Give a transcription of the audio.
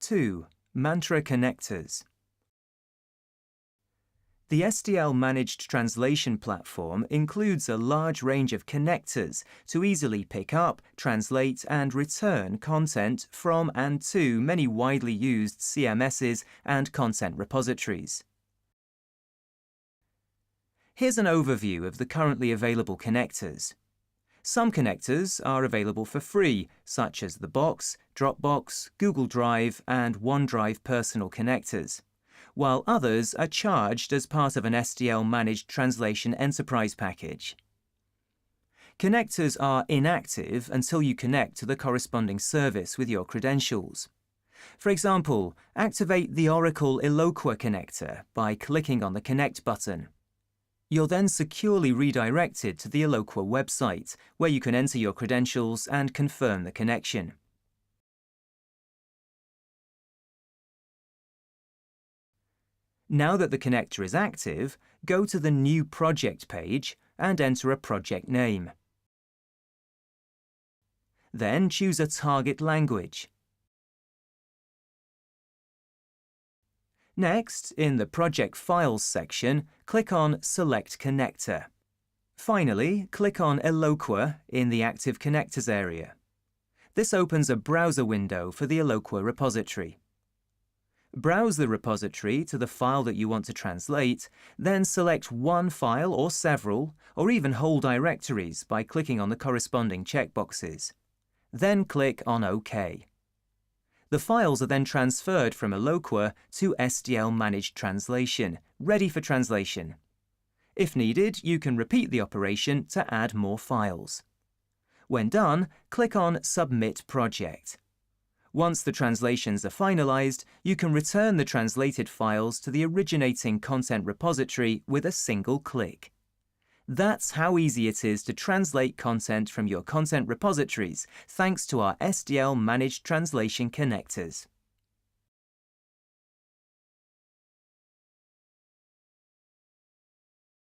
2. Mantra connectors. The SDL Managed Translation platform includes a large range of connectors to easily pick up, translate, and return content from and to many widely used CMSs and content repositories. Here's an overview of the currently available connectors. Some connectors are available for free, such as the Box, Dropbox, Google Drive, and OneDrive personal connectors, while others are charged as part of an SDL Managed Translation Enterprise package. Connectors are inactive until you connect to the corresponding service with your credentials. For example, activate the Oracle Eloqua connector by clicking on the Connect button. You're then securely redirected to the Eloqua website, where you can enter your credentials and confirm the connection. Now that the connector is active, go to the New Project page and enter a project name. Then choose a target language. Next, in the Project Files section, click on Select Connector. Finally, click on Eloqua in the Active Connectors area. This opens a browser window for the Eloqua repository. Browse the repository to the file that you want to translate, then select one file or several, or even whole directories by clicking on the corresponding checkboxes. Then click on OK. The files are then transferred from Eloqua to SDL Managed Translation, ready for translation. If needed, you can repeat the operation to add more files. When done, click on Submit Project. Once the translations are finalized, you can return the translated files to the originating content repository with a single click. That's how easy it is to translate content from your content repositories, thanks to our SDL Managed Translation connectors.